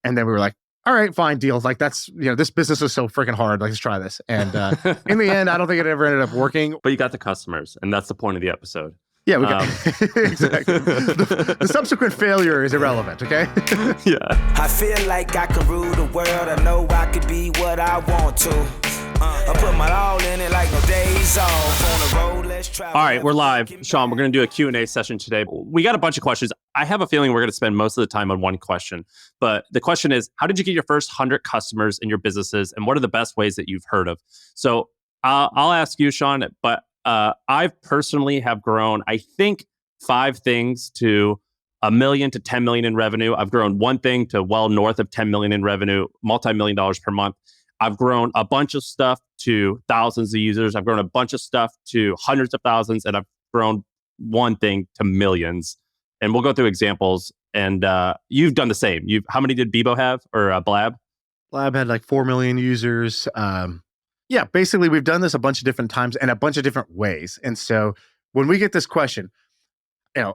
And then we were like, all right, fine, deal. Like that's, this business is so freaking hard. Like, let's try this. And in the end, I don't think it ever ended up working. But you got the customers, and that's the point of the episode. Yeah, we got exactly. The subsequent failure is irrelevant, okay? Yeah. I feel like I can rule the world. I know I could be what I want to. I put my all in it like no days off. On the road, let's travel. All right, we're live. Shaan, we're going to do a Q&A session today. We got a bunch of questions. I have a feeling we're going to spend most of the time on one question. But the question is, how did you get your first 100 customers in your businesses? And what are the best ways that you've heard of? So I'll ask you, Shaan, but I personally have grown, I think, 5 things to $1 million to $10 million in revenue. I've grown one thing to well north of $10 million in revenue, multi-million dollars per month. I've grown a bunch of stuff to thousands of users. I've grown a bunch of stuff to hundreds of thousands, and I've grown one thing to millions. And we'll go through examples. And you've done the same. How many did Bebo have, or Blab? Blab had like 4 million users. Yeah, basically we've done this a bunch of different times and a bunch of different ways. And so when we get this question,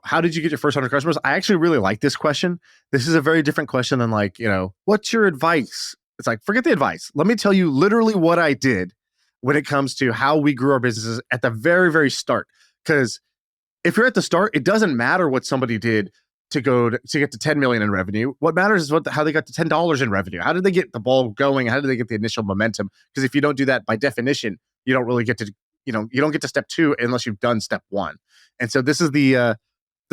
how did you get your first 100 customers? I actually really like this question. This is a very different question than like, what's your advice? It's like, forget the advice. Let me tell you literally what I did when it comes to how we grew our businesses at the very, very start. Because if you're at the start, it doesn't matter what somebody did to get to 10 million in revenue. What matters is how they got to $10 in revenue. How did they get the ball going? How did they get the initial momentum? Because if you don't do that, by definition, you don't really get to, you don't get to step 2 unless you've done step 1. And so this is the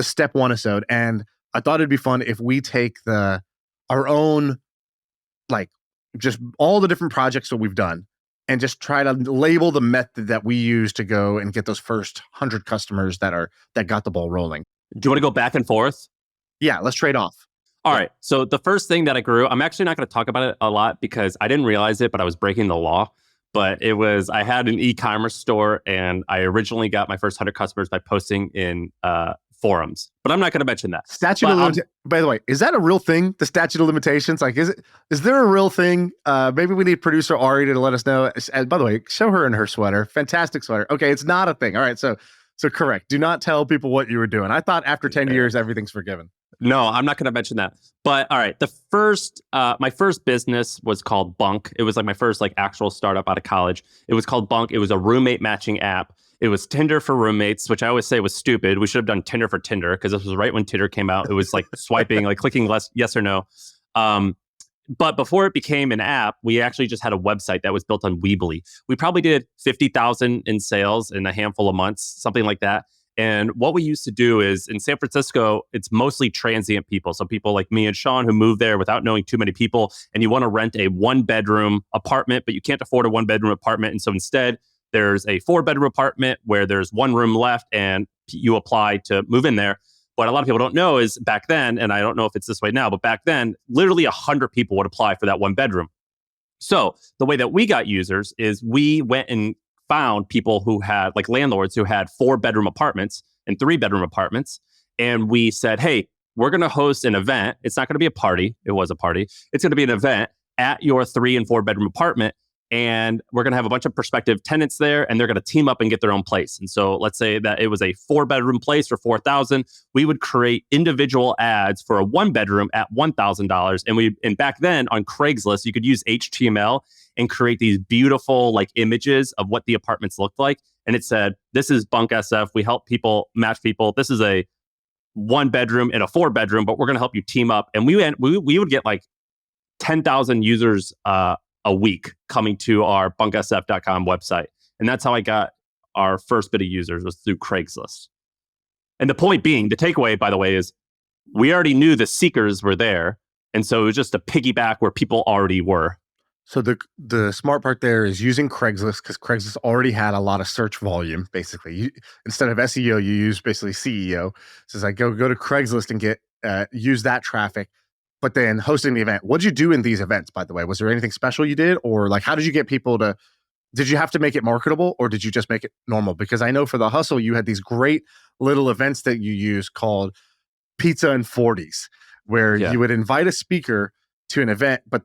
step 1 episode. And I thought it'd be fun if we take our own, like, just all the different projects that we've done and just try to label the method that we use to go and get those first 100 customers that got the ball rolling. Do you want to go back and forth? Yeah, let's trade off. All right. So the first thing that I grew, I'm actually not going to talk about it a lot because I didn't realize it, but I was breaking the law. But I had an e-commerce store, and I originally got my first 100 customers by posting in forums. But I'm not going to mention that. Statute of limitations. By the way, is that a real thing? The statute of limitations? Like, is there a real thing? Maybe we need producer Ari to let us know. And by the way, show her in her sweater. Fantastic sweater. Okay, it's not a thing. All right, so correct. Do not tell people what you were doing. I thought after 10 years, everything's forgiven. No, I'm not going to mention that. But all right, my first business was called Bunk. It was like my first actual startup out of college. It was called Bunk. It was a roommate matching app. It was Tinder for roommates, which I always say was stupid. We should have done Tinder for Tinder because this was right when Tinder came out. It was like swiping, like clicking yes or no. But before it became an app, we actually just had a website that was built on Weebly. We probably did 50,000 in sales in a handful of months, something like that. And what we used to do is in San Francisco, it's mostly transient people. So people like me and Shaan who moved there without knowing too many people, and you want to rent a 1-bedroom apartment, but you can't afford a 1-bedroom apartment. And so instead, there's a 4-bedroom apartment where there's 1 room left and you apply to move in there. What a lot of people don't know is back then, and I don't know if it's this way now, but back then, literally 100 people would apply for that 1 bedroom. So the way that we got users is we went and found people who had, like landlords who had 4-bedroom apartments and 3-bedroom apartments. And we said, hey, we're going to host an event. It's not going to be a party. It was a party. It's going to be an event at your 3- and 4-bedroom apartment. And we're going to have a bunch of prospective tenants there, and they're going to team up and get their own place. And so let's say that it was a 4-bedroom place for $4,000. We would create individual ads for a 1-bedroom at $1,000. And back then on Craigslist, you could use HTML and create these beautiful images of what the apartments looked like. And it said, this is Bunk SF. We help people match people. This is a 1-bedroom and a 4-bedroom, but we're going to help you team up. And we would get 10,000 users a week coming to our bunksf.com website. And that's how I got our first bit of users, was through Craigslist. And the point being, the takeaway, by the way, is we already knew the seekers were there. And so it was just a piggyback where people already were. So the smart part there is using Craigslist, because Craigslist already had a lot of search volume. Basically, instead of SEO, you use basically CEO. So it's like go to Craigslist and get use that traffic. But then hosting the event, what did you do in these events, by the way? Was there anything special you did? Or how did you get people to, did you have to make it marketable, or did you just make it normal? Because I know for the hustle, you had these great little events that you use called Pizza and 40s, where you would invite a speaker to an event, but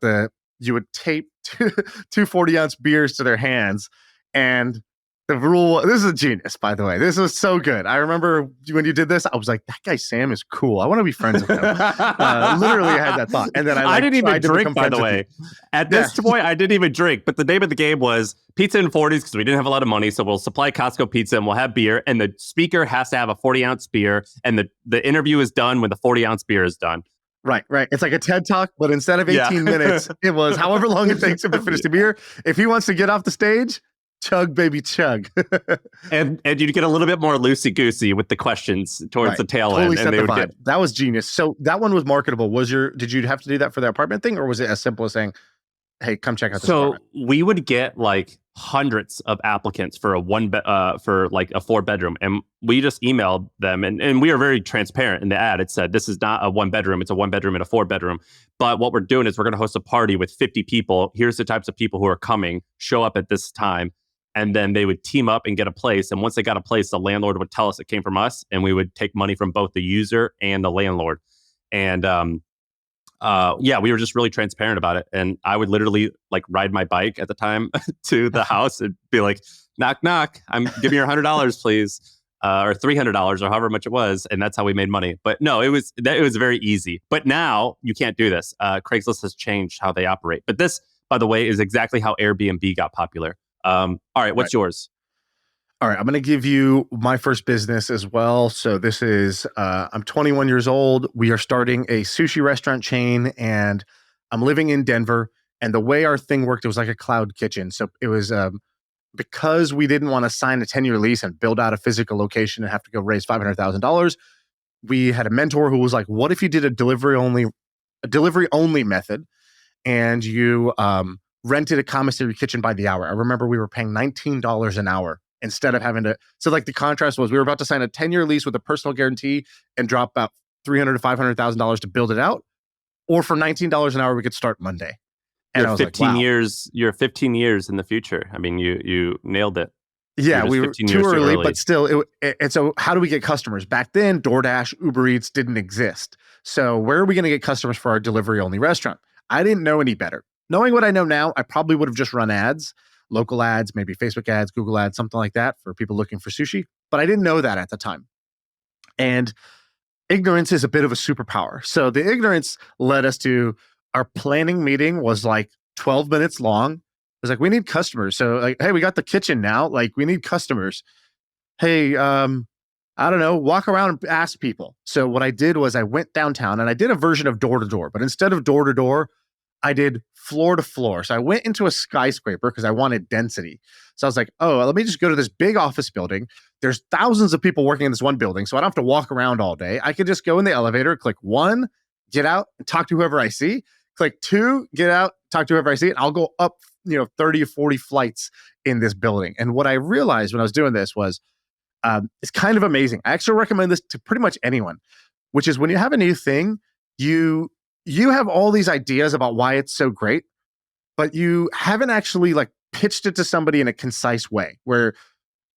you would tape two 40-ounce beers to their hands, and The rule, this is a genius, by the way. This was so good. I remember when you did this, I was like, that guy Sam is cool. I want to be friends with him. Literally, I had that thought. And then I didn't even drink, by the way. At this point, I didn't even drink. But the name of the game was pizza in 40s because we didn't have a lot of money. So we'll supply Costco pizza and we'll have beer. And the speaker has to have a 40-ounce beer. And the interview is done when the 40-ounce beer is done. Right. It's like a TED Talk, but instead of 18 minutes, it was however long it takes him to finish the beer. If he wants to get off the stage, chug, baby, chug. and you get a little bit more loosey-goosey with the questions towards the tail end. And they would get... That was genius. So that one was marketable. Did you have to do that for the apartment thing, or was it as simple as saying, hey, come check out this apartment? We would get like hundreds of applicants for a 4-bedroom, and we just emailed them, and we are very transparent in the ad. It said this is not a 1-bedroom, it's a 1-bedroom and a 4-bedroom. But what we're doing is we're going to host a party with 50 people. Here's the types of people who are coming. Show up at this time. And then they would team up and get a place. And once they got a place, the landlord would tell us it came from us, and we would take money from both the user and the landlord. And we were just really transparent about it. And I would literally like ride my bike at the time to the house and be like, knock, knock. Give me your $100, please, or $300 or however much it was. And that's how we made money. But no, it was very easy. But now you can't do this. Craigslist has changed how they operate. But this, by the way, is exactly how Airbnb got popular. All right, what's yours? All right, I'm going to give you my first business as well. So this is, I'm 21 years old. We are starting a sushi restaurant chain, and I'm living in Denver. And the way our thing worked, it was like a cloud kitchen. So it was because we didn't want to sign a 10-year lease and build out a physical location and have to go raise $500,000. We had a mentor who was like, what if you did a delivery only method, and you rented a commissary kitchen by the hour? I remember we were paying $19 an hour instead of having to. So like the contrast was we were about to sign a 10-year lease with a personal guarantee and drop about $300,000 to $500,000 to build it out. Or for $19 an hour, we could start Monday. And you're 15 years. You're 15 years in the future. I mean, you nailed it. Yeah, we were too early, but still. And so how do we get customers? Back then, DoorDash, Uber Eats didn't exist. So where are we going to get customers for our delivery only restaurant? I didn't know any better. Knowing what I know now, I probably would have just run ads, local ads, maybe Facebook ads, Google ads, something like that for people looking for sushi. But I didn't know that at the time. And ignorance is a bit of a superpower. So the ignorance led us to our planning meeting was like 12 minutes long. It was like, we need customers. So like, hey, we got the kitchen now. Like, we need customers. Hey, I don't know, walk around and ask people. So what I did was I went downtown and I did a version of door to door, but instead of door to door, I did floor to floor. So I went into a skyscraper because I wanted density. So I was like, oh, let me just go to this big office building. There's thousands of people working in this one building, so I don't have to walk around all day. I could just go in the elevator, click 1, get out, and talk to whoever I see. Click 2, get out, talk to whoever I see, and I'll go up, 30 or 40 flights in this building. And what I realized when I was doing this was, it's kind of amazing. I actually recommend this to pretty much anyone, which is when you have a new thing, you have all these ideas about why it's so great, but you haven't actually like pitched it to somebody in a concise way where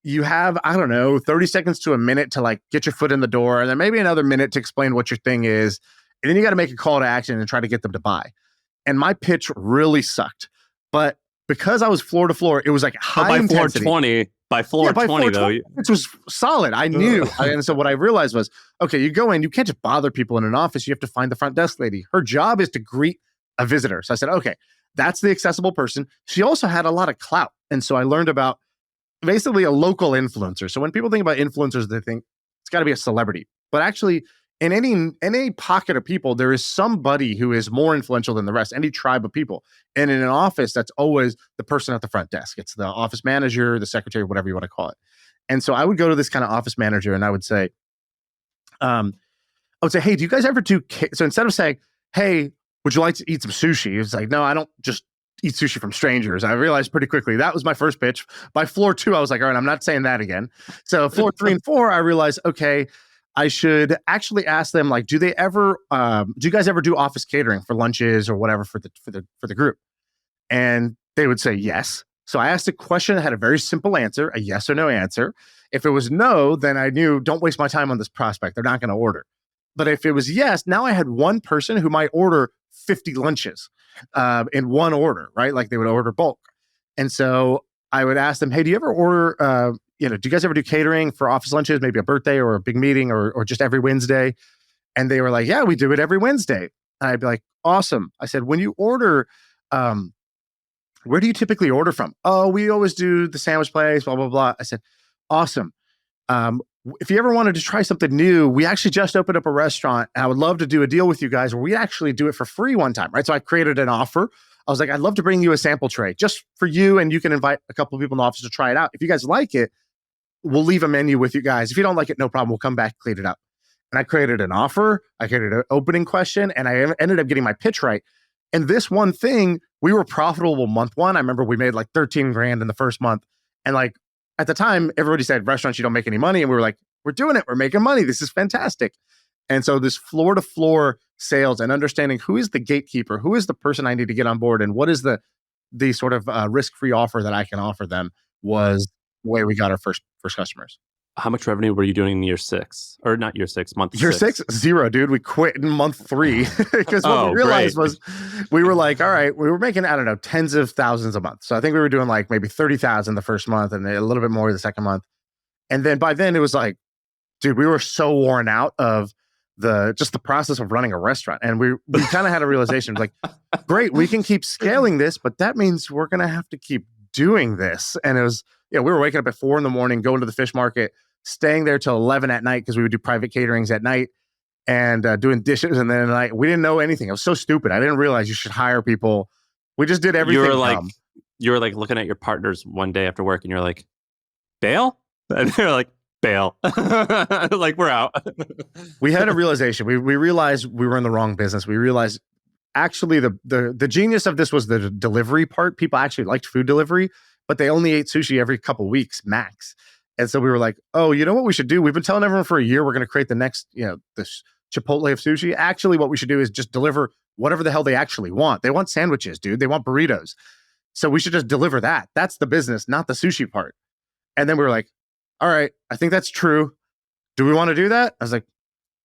you have, 30 seconds to a minute to like get your foot in the door, and then maybe another minute to explain what your thing is. And then you got to make a call to action and try to get them to buy. And my pitch really sucked. But because I was floor to floor, it was like high intensity. By floor 20, though. It was solid. I knew. And so what I realized was, okay, you go in, you can't just bother people in an office. You have to find the front desk lady. Her job is to greet a visitor. So I said, okay, that's the accessible person. She also had a lot of clout. And so I learned about basically a local influencer. So when people think about influencers, they think it's got to be a celebrity. But actually, in any pocket of people, there is somebody who is more influential than the rest, any tribe of people. And in an office, that's always the person at the front desk. It's the office manager, the secretary, whatever you want to call it. And so I would go to this kind of office manager and I would say, hey, do you guys ever do, so instead of saying, hey, would you like to eat some sushi? It's like, no, I don't just eat sushi from strangers. I realized pretty quickly that was my first pitch. By floor 2, I was like, all right, I'm not saying that again. So floor 3 and 4, I realized, okay, I should actually ask them, like, do you guys ever do office catering for lunches or whatever for the group? And they would say yes. So I asked a question that had a very simple answer, a yes or no answer. If it was no, then I knew, don't waste my time on this prospect. They're not going to order. But if it was yes, now I had one person who might order 50 lunches in one order, right? Like they would order bulk. And so I would ask them, hey, do you ever order, do you guys ever do catering for office lunches, maybe a birthday or a big meeting or just every Wednesday? And they were like, yeah, we do it every Wednesday. And I'd be like, awesome. I said, when you order, where do you typically order from? Oh, we always do the sandwich place, blah, blah, blah. I said, awesome. If you ever wanted to try something new, we actually just opened up a restaurant and I would love to do a deal with you guys where we actually do it for free one time, right? So I created an offer. I was like, I'd love to bring you a sample tray just for you, and you can invite a couple of people in the office to try it out. If you guys like it, we'll leave a menu with you guys. If you don't like it, no problem. We'll come back, clean it up. And I created an offer. I created an opening question, and I ended up getting my pitch right. And this one thing, we were profitable month one. I remember we made like 13 grand in the first month. And like at the time, everybody said, restaurants, you don't make any money. And we were like, we're doing it. We're making money. This is fantastic. And so this floor to floor sales and understanding who is the gatekeeper, who is the person I need to get on board, and what is the sort of risk-free offer that I can offer them was the way we got our first customers. How much revenue were you doing in year 6? Or not year 6, month year 6? 0, dude. We quit in month 3 because what we realized was we were like, all right, we were making, I don't know, tens of thousands a month. So I think we were doing like maybe 30,000 the first month and a little bit more the second month. And then by then it was like, dude, we were so worn out of the process of running a restaurant. And we kind of had a realization like, great, we can keep scaling this, but that means we're going to have to keep doing this. And it was, we were waking up at 4 a.m, going to the fish market, staying there till 11 at night because we would do private caterings at night and doing dishes. And then like, we didn't know anything. It was so stupid. I didn't realize you should hire people. We just did everything. You were like looking at your partners one day after work and you're like, bail? And they're like, bail. Like, we're out. We had a realization. We realized we were in the wrong business. We realized actually the genius of this was the delivery part. People actually liked food delivery, but they only ate sushi every couple weeks max. And so we were like, oh, you know what we should do? We've been telling everyone for a year we're going to create the next, this Chipotle of sushi. Actually, what we should do is just deliver whatever the hell they actually want. They want sandwiches, dude. They want burritos. So we should just deliver that. That's the business, not the sushi part. And then we were like, all right, I think that's true. Do we want to do that? I was like,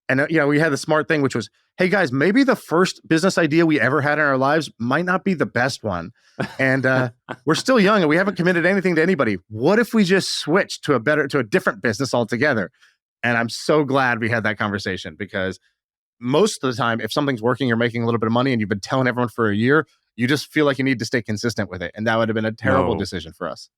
and we had the smart thing, which was, hey guys, maybe the first business idea we ever had in our lives might not be the best one. And we're still young and we haven't committed anything to anybody. What if we just switched to a different business altogether? And I'm so glad we had that conversation because most of the time, if something's working, you're making a little bit of money and you've been telling everyone for a year, you just feel like you need to stay consistent with it. And that would have been a terrible decision for us.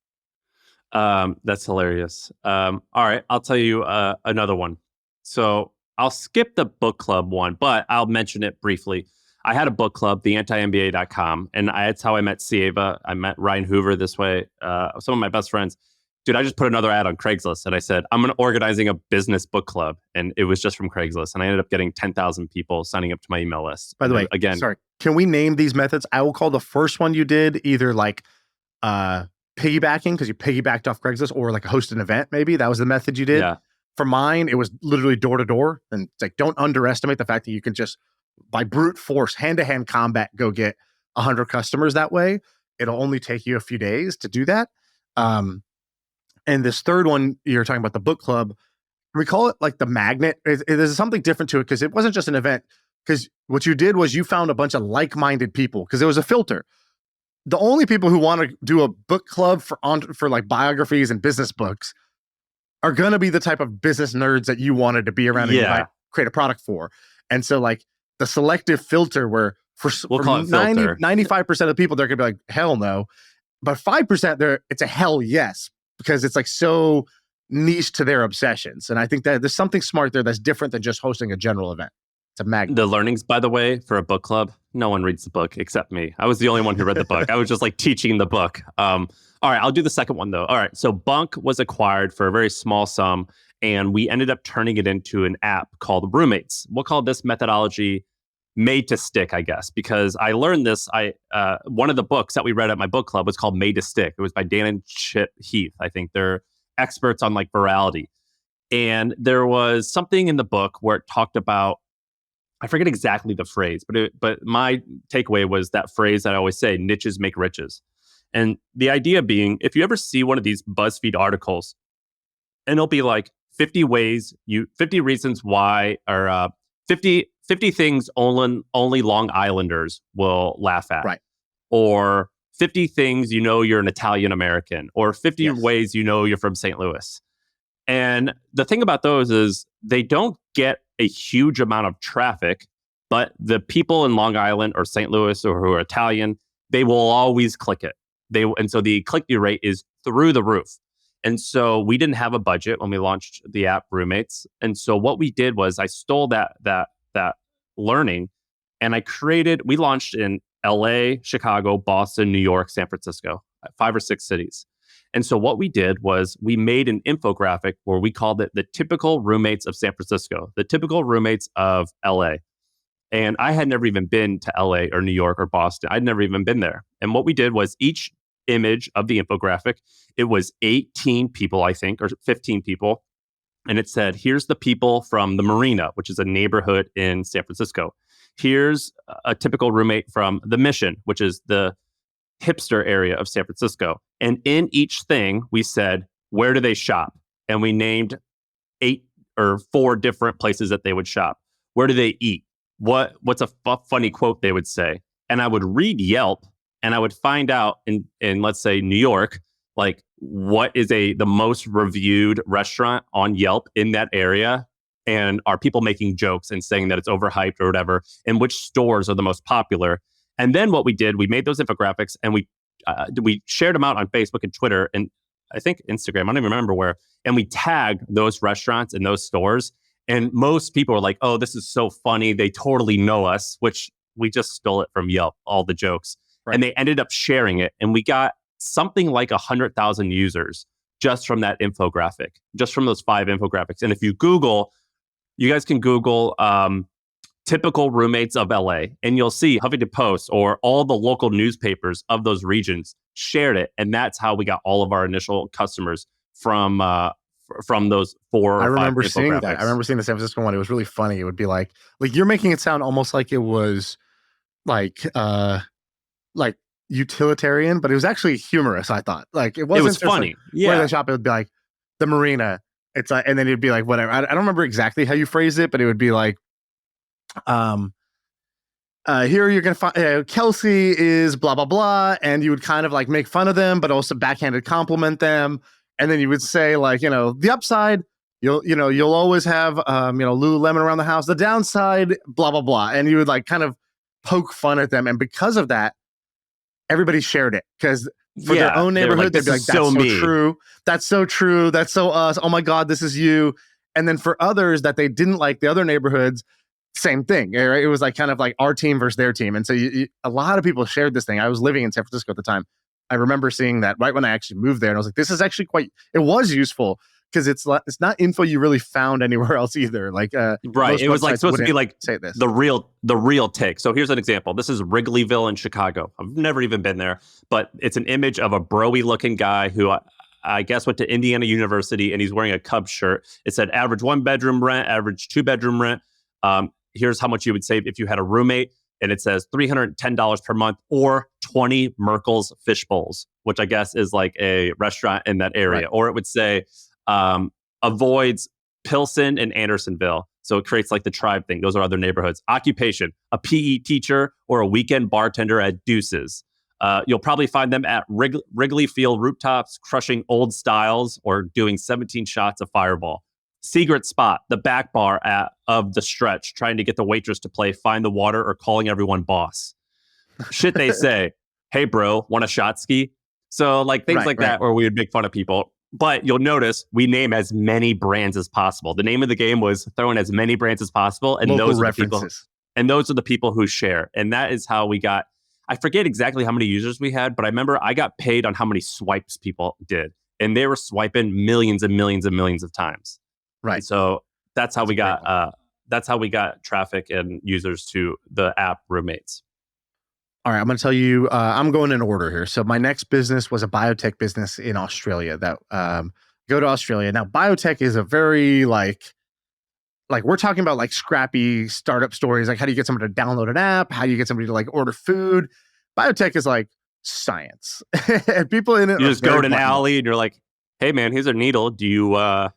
That's hilarious. All right, I'll tell you another one. So I'll skip the book club one, but I'll mention it briefly. I had a book club, theantimba.com, and that's how I met Sieva. I met Ryan Hoover this way. Some of my best friends. Dude, I just put another ad on Craigslist and I said, I'm organizing a business book club. And it was just from Craigslist. And I ended up getting 10,000 people signing up to my email list. By the way, again, sorry, can we name these methods? I will call the first one you did either like piggybacking, because you piggybacked off Craigslist, or like host an event, maybe. That was the method you did. Yeah. For mine, it was literally door to door. And it's like, don't underestimate the fact that you can just, by brute force, hand-to-hand combat, go get 100 customers that way. It'll only take you a few days to do that. And this third one, you're talking about the book club. We call it like the magnet. There's something different to it because it wasn't just an event. Because what you did was you found a bunch of like-minded people because there was a filter. The only people who want to do a book club for like biographies and business books are going to be the type of business nerds that you wanted to be around and you might create a product for. And so like the selective filter where for 95% of the people, they're going to be like, hell no. But 5%, it's a hell yes, because it's like so niche to their obsessions. And I think that there's something smart there that's different than just hosting a general event. It's a magnet. The learnings, by the way, for a book club, no one reads the book except me. I was the only one who read the book. I was just like teaching the book. All right, I'll do the second one though. All right, so Bunk was acquired for a very small sum, and we ended up turning it into an app called Roommates. We'll call this methodology Made to Stick, I guess, because I learned this. One of the books that we read at my book club was called Made to Stick. It was by Dan and Chip Heath. I think they're experts on like virality. And there was something in the book where it talked about, I forget exactly the phrase, but my takeaway was that phrase that I always say, niches make riches. And the idea being, if you ever see one of these BuzzFeed articles, and it'll be like 50 reasons why, or 50 things only Long Islanders will laugh at. Right. Or 50 things you know you're an Italian American, or 50 ways you know you're from St. Louis. And the thing about those is they don't get a huge amount of traffic, but the people in Long Island or St. Louis or who are Italian, they will always click it. And so the click-through rate is through the roof. And so we didn't have a budget when we launched the app Roommates. And so what we did was I stole that learning, and we launched in LA, Chicago, Boston, New York, San Francisco, 5 or 6 cities. And so what we did was we made an infographic where we called it the typical roommates of San Francisco, the typical roommates of LA. And I had never even been to LA or New York or Boston. I'd never even been there. And what we did was each image of the infographic, it was 18 people, I think, or 15 people. And it said, here's the people from the Marina, which is a neighborhood in San Francisco. Here's a typical roommate from the Mission, which is the hipster area of San Francisco. And in each thing, we said, where do they shop? And we named 8 or 4 different places that they would shop. Where do they eat? What's a funny quote they would say? And I would read Yelp, and I would find out in let's say New York, like what is the most reviewed restaurant on Yelp in that area, and are people making jokes and saying that it's overhyped or whatever, and which stores are the most popular. And then what we did, we made those infographics, and we shared them out on Facebook and Twitter, and I think Instagram, I don't even remember where, and we tagged those restaurants and those stores. And most people were like, oh, this is so funny. They totally know us, which we just stole it from Yelp, all the jokes. Right. And they ended up sharing it. And we got something like 100,000 users just from that infographic, just from those 5 infographics. And if you guys can Google typical roommates of LA, and you'll see Huffington Post or all the local newspapers of those regions shared it. And that's how we got all of our initial customers from those 4 or 5 I remember infographics. seeing that. I remember seeing the San Francisco one. It was really funny. It would be like you're making it sound almost like it was like utilitarian, but it was actually humorous. I thought it was funny. Where the shop, it would be like the Marina. It's like, and then it'd be like whatever. I don't remember exactly how you phrase it, but it would be like, here you're gonna find Kelsey is blah blah blah, and you would kind of like make fun of them, but also backhanded compliment them. And then you would say the upside, you'll always have Lululemon around the house. The downside, blah blah blah, and you would like kind of poke fun at them. And because of that, everybody shared it because for their own neighborhood, they'd be like, "That's so true. That's so true. That's so us. Oh my God, this is you." And then for others that they didn't like the other neighborhoods, same thing. Right? It was like kind of like our team versus their team. And so a lot of people shared this thing. I was living in San Francisco at the time. I remember seeing that right when I actually moved there, and I was like, "This is actually it was useful because it's not info you really found anywhere else either." Right, it was like supposed to be like say this. the real take. So here's an example. This is Wrigleyville in Chicago. I've never even been there, but it's an image of a broy looking guy who I guess went to Indiana University, and he's wearing a Cubs shirt. It said average 1-bedroom rent, average 2-bedroom rent. Here's how much you would save if you had a roommate. And it says $310 per month or 20 Merkel's Fish Bowls, which I guess is like a restaurant in that area. Right. Or it would say avoids Pilsen and Andersonville. So it creates like the tribe thing. Those are other neighborhoods. Occupation, a PE teacher or a weekend bartender at Deuces. You'll probably find them at Wrigley Field rooftops, crushing old styles or doing 17 shots of Fireball. Secret spot, the back bar of the Stretch, trying to get the waitress to play Find the Water or calling everyone boss. Shit they say, hey bro, want a shot ski? So like things like that where we would make fun of people. But you'll notice we name as many brands as possible. The name of the game was throw in as many brands as possible. And those are the people who share. And that is how we got, I forget exactly how many users we had, but I remember I got paid on how many swipes people did. And they were swiping millions and millions and millions of times. Right. And so that's how we got traffic and users to the app Roommates. All right, I'm going to tell you, I'm going in order here. So my next business was a biotech business in Australia that go to Australia. Now, biotech is a very like we're talking about like scrappy startup stories. Like how do you get somebody to download an app? How do you get somebody to like order food? Biotech is like science. And people in it. You just go to an alley and you're like, hey man, here's a needle. Do you want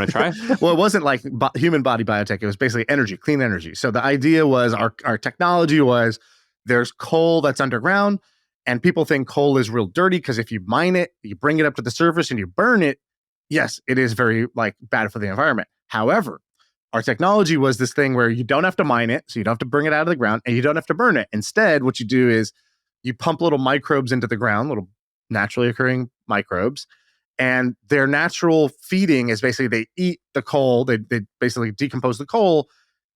to try? Well, it wasn't like human body biotech. It was basically energy, clean energy. So the idea was our technology was there's coal that's underground And people think coal is real dirty because if you mine it, you bring it up to the surface and you burn it, yes, it is very like bad for the environment. However, our technology was this thing where you don't have to mine it, so you don't have to bring it out of the ground, and you don't have to burn it. Instead, what you do is you pump little microbes into the ground, little naturally occurring microbes, and their natural feeding is basically they eat the coal, they basically decompose the coal.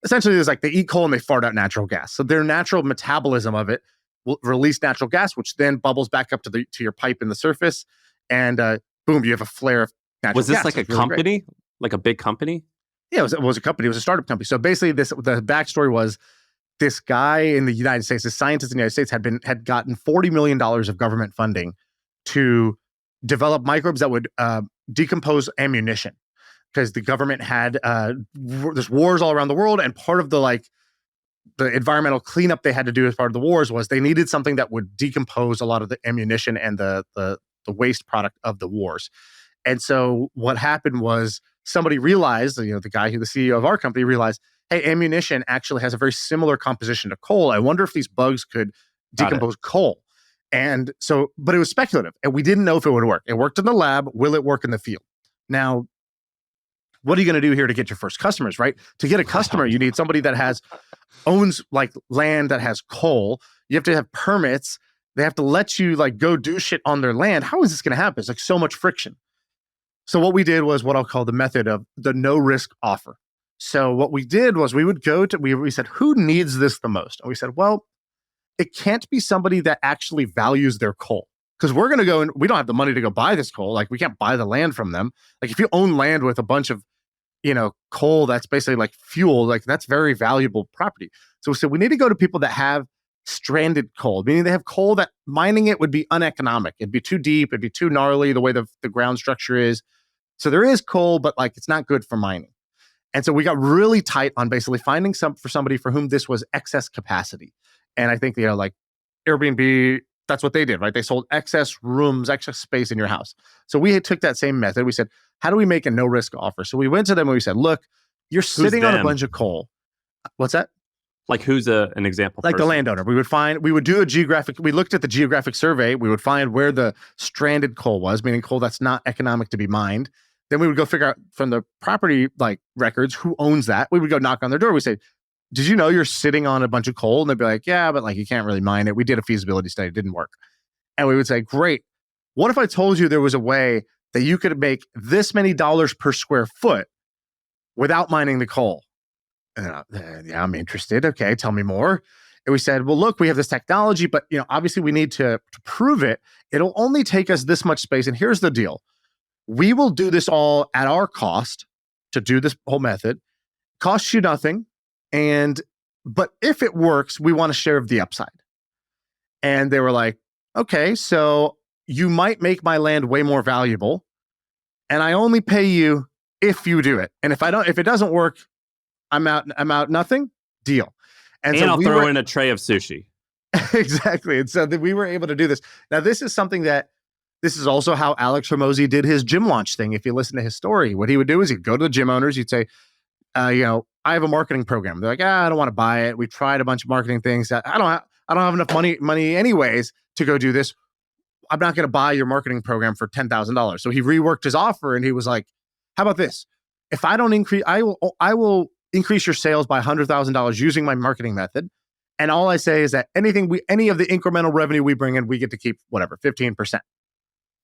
Essentially, it's like they eat coal and they fart out natural gas. So their natural metabolism of it will release natural gas, which then bubbles back up to your pipe in the surface, and boom, you have a flare of natural gas. Was this like a It's really company, great. like a big company? Yeah, it was a company. It was a startup company. So basically, the backstory was this guy in the United States, this scientist in the United States, had gotten $40 million of government funding to develop microbes that would decompose ammunition, because the government had there's wars all around the world, and part of the environmental cleanup they had to do as part of the wars was they needed something that would decompose a lot of the ammunition and the waste product of the wars. And so what happened was somebody realized, the guy the CEO of our company realized, hey, ammunition actually has a very similar composition to coal. I wonder if these bugs could decompose coal. And so, but it was speculative, and we didn't know if it would work. It worked in the lab. Will it work in the field? Now, what are you going to do here to get your first customers, right? To get a customer, you need somebody that owns like land that has coal. You have to have permits. They have to let you go do shit on their land. How is this going to happen? It's like so much friction. So what we did was what I'll call the method of the no risk offer. So what we did was we said, who needs this the most? And we said, well, it can't be somebody that actually values their coal, because we're going to go and we don't have the money to go buy this coal. Like, we can't buy the land from them. Like, if you own land with a bunch of, coal that's basically like fuel, like that's very valuable property. So we said we need to go to people that have stranded coal, meaning they have coal that mining it would be uneconomic. It'd be too deep. It'd be too gnarly the way the ground structure is. So there is coal, but it's not good for mining. And so we got really tight on basically finding somebody for whom this was excess capacity. And I think, Airbnb, that's what they did, right? They sold excess rooms, excess space in your house. So we took that same method. We said, how do we make a no risk offer? So we went to them and we said, look, you're sitting on a bunch of coal. What's that? Like, who's an example? Like person? The landowner. We would we looked at the geographic survey. We would find where the stranded coal was, meaning coal that's not economic to be mined. Then we would go figure out from the property records who owns that. We would go knock on their door. We say, did you know you're sitting on a bunch of coal? And they'd be like, yeah, but you can't really mine it. We did a feasibility study. It didn't work. And we would say, great. What if I told you there was a way that you could make this many dollars per square foot without mining the coal? And yeah, I'm interested. Okay, tell me more. And we said, well, look, we have this technology, but obviously we need to prove it. It'll only take us this much space. And here's the deal. We will do this all at our cost to do this whole method. Costs you nothing. But if it works, we want a share of the upside. And they were like, okay, so you might make my land way more valuable, and I only pay you if you do it. And if it doesn't work, I'm out nothing. Deal. And so I'll throw in a tray of sushi. Exactly. And so we were able to do this. Now, this is also how Alex Hormozi did his gym launch thing. If you listen to his story, what he would do is he'd go to the gym owners. He'd say, I have a marketing program. They're like, I don't want to buy it. We tried a bunch of marketing things. I don't have enough money anyways to go do this. I'm not going to buy your marketing program for $10,000. So he reworked his offer and he was like, how about this? If I don't increase, I will increase your sales by $100,000 using my marketing method. And all I say is that any of the incremental revenue we bring in, we get to keep 15%.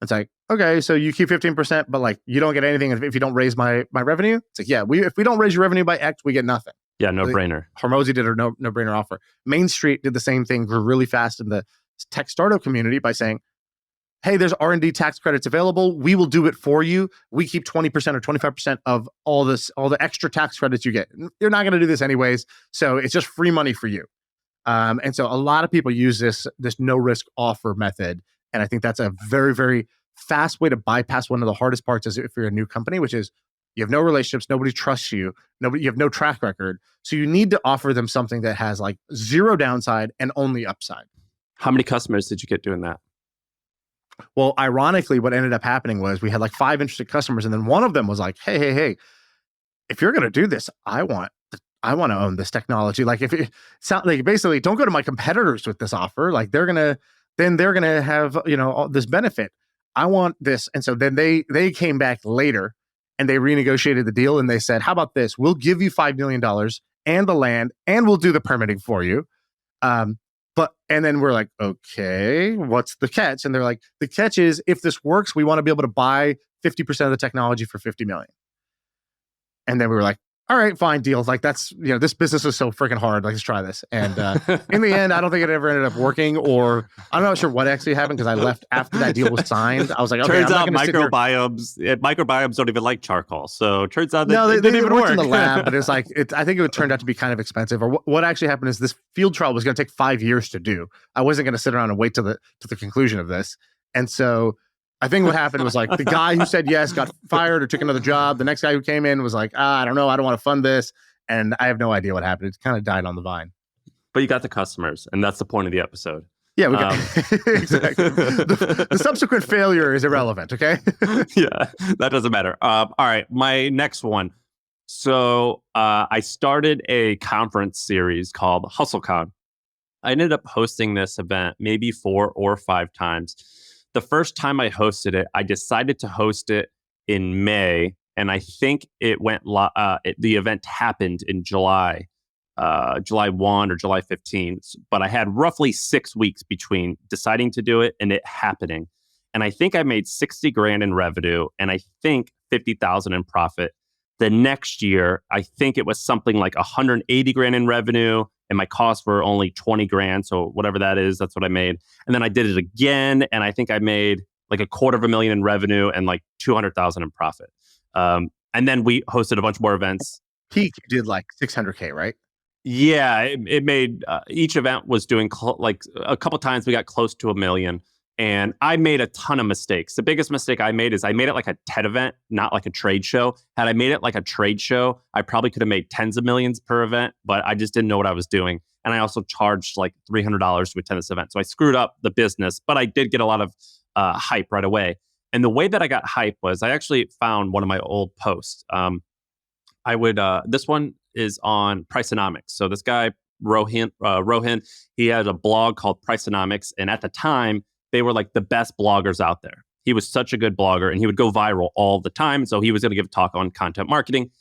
It's like, okay, so you keep 15%, but you don't get anything if you don't raise my revenue. It's like, yeah, if we don't raise your revenue by X, we get nothing. Yeah, no brainer. Hormozi did a no brainer offer. Main Street did the same thing, grew really fast in the tech startup community by saying, hey, there's R&D tax credits available. We will do it for you. We keep 20% or 25% of all the extra tax credits you get. You're not going to do this anyways, so it's just free money for you. And so a lot of people use this no risk offer method. And I think that's a very, very fast way to bypass one of the hardest parts as if you're a new company, which is you have no relationships, nobody trusts you, you have no track record. So you need to offer them something that has zero downside and only upside. How many customers did you get doing that? Well, ironically, what ended up happening was we had 5 interested customers, and then one of them was like, hey, if you're going to do this, I want to own this technology. If it sounds basically don't go to my competitors with this offer. They're going to then they're going to have, all this benefit. I want this. And so then they came back later and they renegotiated the deal and they said, how about this? We'll give you $5 million and the land and we'll do the permitting for you. And then we're like, okay, what's the catch? And they're like, the catch is if this works, we want to be able to buy 50% of the technology for $50 million. And then we were like, all right, fine, deal. Like that's, this business is so freaking hard. Like, let's try this. And in the end, I don't think it ever ended up working, or I'm not sure what actually happened because I left after that deal was signed. I was like, okay, turns out I'm not microbiomes don't even like charcoal. So it turns out that no, it didn't even work in the lab, but it's like, I think it turned out to be kind of expensive. Or what actually happened is this field trial was going to take 5 years to do. I wasn't going to sit around and wait to the conclusion of this. And so I think what happened was like the guy who said yes got fired or took another job. The next guy who came in was like, I don't know. I don't want to fund this. And I have no idea what happened. It kind of died on the vine. But you got the customers, and that's the point of the episode. Yeah, we got exactly. The subsequent failure is irrelevant, okay? Yeah, that doesn't matter. All right, my next one. So I started a conference series called HustleCon. I ended up hosting this event maybe 4 or 5 times. The first time I hosted it, I decided to host it in May, and I think it went. The event happened in July 1 or July 15th. But I had roughly 6 weeks between deciding to do it and it happening, and I think I made $60,000 in revenue, and I think $50,000 in profit. The next year, I think it was something like $180,000 in revenue, and my costs were only $20,000. So whatever that is, that's what I made. And then I did it again, and I think I made like $250,000 in revenue and like $200,000 in profit. And then we hosted a bunch more events. Peak, you did like $600K, right? Yeah, it made each event was doing like a couple times we got close to $1 million. And I made a ton of mistakes. The biggest mistake I made is I made it like a TED event, not like a trade show. Had I made it like a trade show, I probably could have made tens of millions per event, but I just didn't know what I was doing. And I also charged like $300 to attend this event. So I screwed up the business, but I did get a lot of hype right away. And the way that I got hype was I actually found one of my old posts. This one is on Priceonomics. So this guy, Rohan, he had a blog called Priceonomics. And at the time, they were like the best bloggers out there. He was such a good blogger and he would go viral all the time. So he was going to give a talk on content marketing.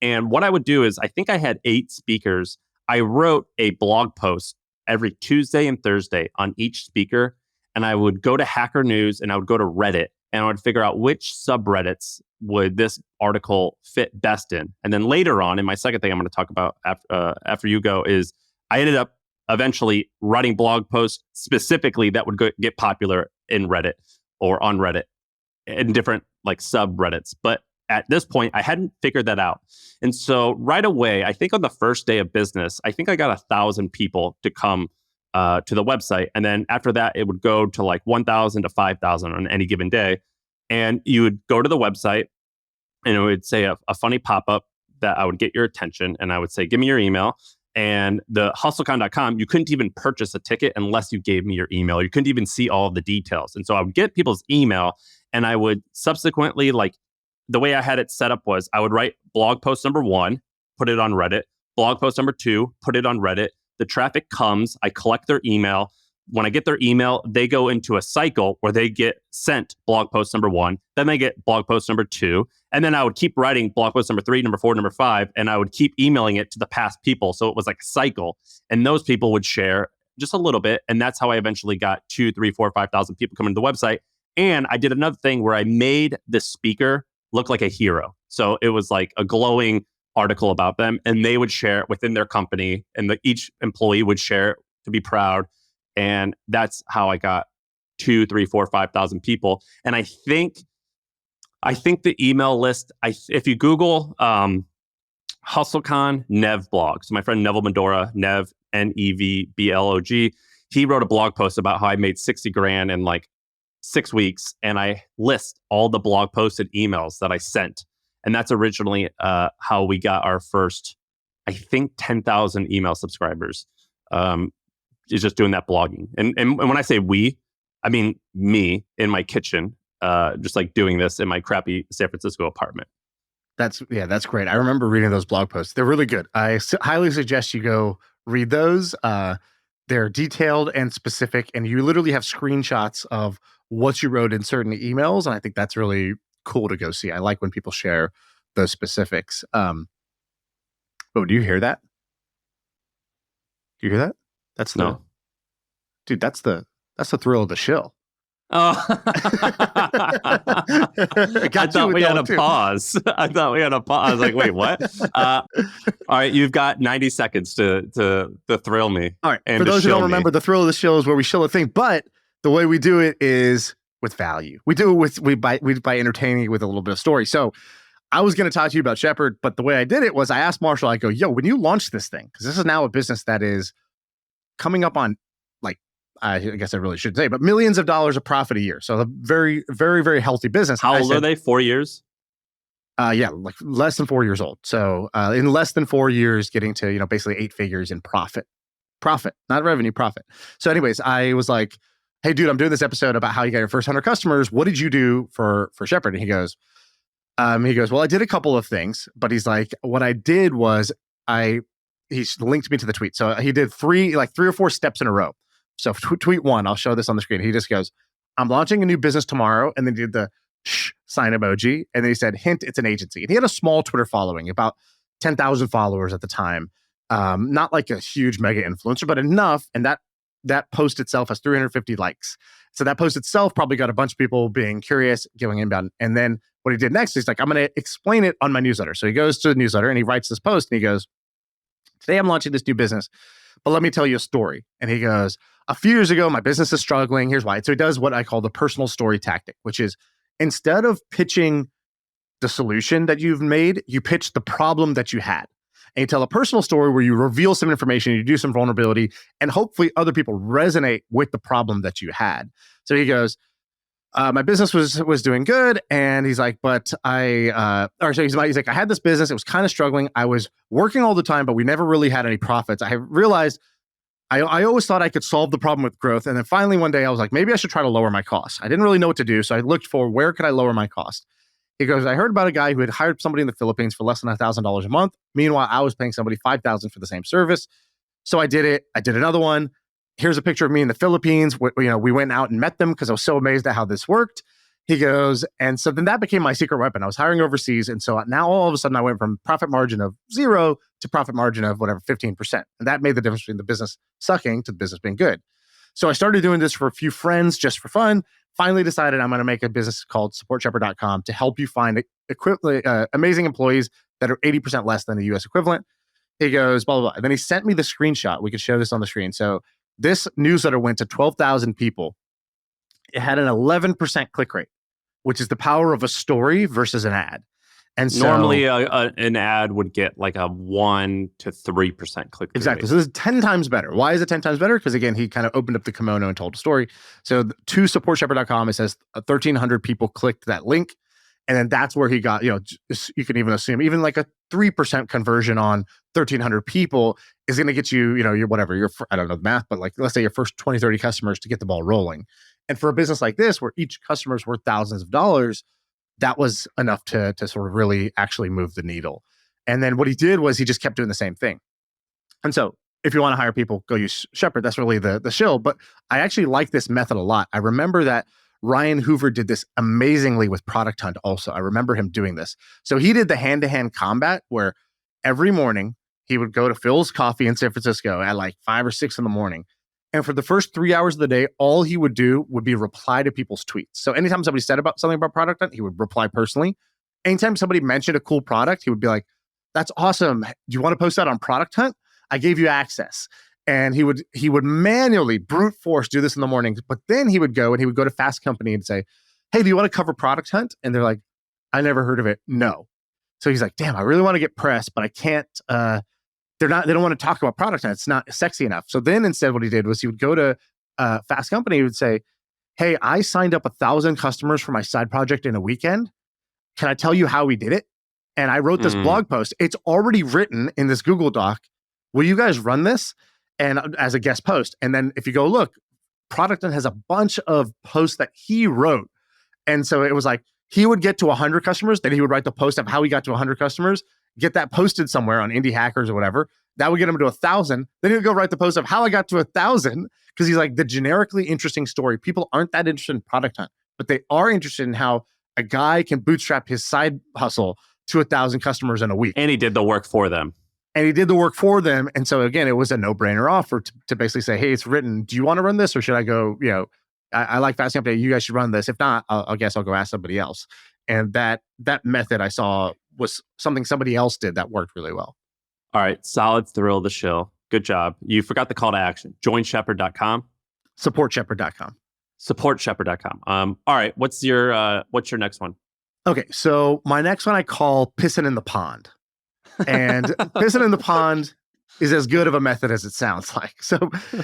And what I would do is I think I had 8 speakers. I wrote a blog post every Tuesday and Thursday on each speaker. And I would go to Hacker News and I would go to Reddit and I would figure out which subreddits would this article fit best in. And then later on, in my second thing I'm going to talk about after you go, is I ended up eventually writing blog posts specifically that would get popular in Reddit or on Reddit in different like subreddits. But at this point, I hadn't figured that out. And so right away, I think on the first day of business, I think I got 1,000 people to come to the website. And then after that, it would go to like 1,000 to 5,000 on any given day. And you would go to the website and it would say a funny pop-up that I would get your attention. And I would say, give me your email. And the hustlecon.com, you couldn't even purchase a ticket unless you gave me your email. You couldn't even see all of the details. And so I would get people's email and I would subsequently, like the way I had it set up was I would write blog post number 1, put it on Reddit, blog post number 2, put it on Reddit. The traffic comes, I collect their email. When I get their email, they go into a cycle where they get sent blog post number 1, then they get blog post number 2, and then I would keep writing blog post number 3, number 4, number 5, and I would keep emailing it to the past people. So it was like a cycle, and those people would share just a little bit, and that's how I eventually got 2, 3, 4, 5,000 people coming to the website. And I did another thing where I made the speaker look like a hero. So it was like a glowing article about them, and they would share it within their company, and each employee would share it to be proud. And that's how I got 2, 3, 4, 5,000 people. And I think the email list, if you Google HustleCon Nev blog, so my friend Neville Medora, Nev, Nevblog, he wrote a blog post about how I made $60,000 in like 6 weeks. And I list all the blog posts and emails that I sent. And that's originally how we got our first, I think, 10,000 email subscribers. Is just doing that blogging. And when I say we, I mean me in my kitchen, just like doing this in my crappy San Francisco apartment. That's great. I remember reading those blog posts. They're really good. I highly suggest you go read those. they're detailed and specific, and you literally have screenshots of what you wrote in certain emails. And I think that's really cool to go see. I like when people share those specifics. Oh, do you hear that? Do you hear that? That's No. Dude, that's the thrill of the shill. Oh, I thought we had a pause. I thought we had a pause. I was like, wait, what? All right, you've got 90 seconds to thrill me. All right, and for those who don't remember, the thrill of the shill is where we shill a thing, but the way we do it is with value. We do it by entertaining with a little bit of story. So I was going to talk to you about Shepherd, but the way I did it was I asked Marshall, I go, yo, when you launch this thing, because this is now a business that is coming up on, like, I guess I really shouldn't say, but millions of dollars of profit a year. So a very, very, very healthy business. How old are they? 4 years? Yeah, like less than 4 years old. So in less than 4 years, getting to, basically 8 figures in profit, not revenue, profit. So anyways, I was like, hey, dude, I'm doing this episode about how you got your first 100 customers. What did you do for Shepherd? And he goes, well, I did a couple of things, but he's like, what I did was he's linked me to the tweet. So he did three or four steps in a row. So tweet one, I'll show this on the screen. He just goes, I'm launching a new business tomorrow. And then he did the sign emoji. And then he said, hint, it's an agency. And he had a small Twitter following, about 10,000 followers at the time. Not like a huge mega influencer, but enough. And that post itself has 350 likes. So that post itself probably got a bunch of people being curious, going inbound. And then what he did next, he's like, I'm going to explain it on my newsletter. So he goes to the newsletter and he writes this post and he goes, today I'm launching this new business, but let me tell you a story. And he goes, a few years ago, my business is struggling. Here's why. So he does what I call the personal story tactic, which is instead of pitching the solution that you've made, you pitch the problem that you had. And you tell a personal story where you reveal some information, you do some vulnerability, and hopefully other people resonate with the problem that you had. So he goes, my business was doing good. And he's like, but he's like, I had this business. It was kind of struggling. I was working all the time, but we never really had any profits. I realized I always thought I could solve the problem with growth. And then finally one day I was like, maybe I should try to lower my costs. I didn't really know what to do. So I looked for where could I lower my cost? He goes, I heard about a guy who had hired somebody in the Philippines for less than $1,000 a month. Meanwhile, I was paying somebody $5,000 for the same service. So I did it. I did another one. Here's a picture of me in the Philippines. We went out and met them because I was so amazed at how this worked. He goes, and so then that became my secret weapon. I was hiring overseas. And so now all of a sudden I went from profit margin of 0 to profit margin of whatever, 15%. And that made the difference between the business sucking to the business being good. So I started doing this for a few friends just for fun. Finally decided I'm going to make a business called supportshepherd.com to help you find amazing employees that are 80% less than the US equivalent. He goes, blah, blah, blah. And then he sent me the screenshot. We could show this on the screen. So this newsletter went to 12,000 people. It had an 11% click rate, which is the power of a story versus an ad. And so normally an ad would get like a 1 to 3% click rate. Exactly. So this is 10 times better. Why is it 10 times better? Because again, he kind of opened up the kimono and told a story. So to supportshepherd.com, it says 1,300 people clicked that link. And then that's where he got, you can even assume even like a 3% conversion on 1,300 people is going to get you, I don't know the math, but like, let's say your first 20, 30 customers to get the ball rolling. And for a business like this, where each customer is worth thousands of dollars, that was enough to sort of really actually move the needle. And then what he did was he just kept doing the same thing. And so if you want to hire people, go use Shepherd. That's really the shill. But I actually like this method a lot. I remember that Ryan Hoover did this amazingly with Product Hunt also. I remember him doing this. So he did the hand-to-hand combat where every morning he would go to Phil's Coffee in San Francisco at like 5 or 6 in the morning. And for the first 3 hours of the day, all he would do would be reply to people's tweets. So anytime somebody said about something about Product Hunt, he would reply personally. Anytime somebody mentioned a cool product, he would be like, that's awesome. Do you want to post that on Product Hunt? I gave you access. And he would manually brute force do this in the morning. But then he would go to Fast Company and say, hey, do you want to cover Product Hunt? And they're like, I never heard of it. No. So he's like, damn, I really want to get press, but I can't. They don't want to talk about Product Hunt. It's not sexy enough. So then instead what he did was he would go to Fast Company. He would say, hey, I signed up 1,000 customers for my side project in a weekend. Can I tell you how we did it? And I wrote this blog post. It's already written in this Google Doc. Will you guys run this? And as a guest post. And then if you go look, Product Hunt has a bunch of posts that he wrote. And so it was like, he would get to 100 customers. Then he would write the post of how he got to 100 customers, get that posted somewhere on Indie Hackers or whatever. That would get him to 1,000. Then he would go write the post of how I got to 1,000 because he's like the generically interesting story. People aren't that interested in product hunt, but they are interested in how a guy can bootstrap his side hustle to 1,000 customers in a week. And he did the work for them. And he did the work for them. And so again, it was a no-brainer offer to basically say, hey, it's written. Do you want to run this or should I go, I like Fasting Update. You guys should run this. If not, I guess I'll go ask somebody else. And that method I saw was something somebody else did that worked really well. All right. Solid thrill of the show. Good job. You forgot the call to action. JoinShepherd.com. SupportShepherd.com. SupportShepherd.com. All right. What's your next one? Okay. So my next one I call Pissing in the Pond. And Pissing in the Pond is as good of a method as it sounds like. So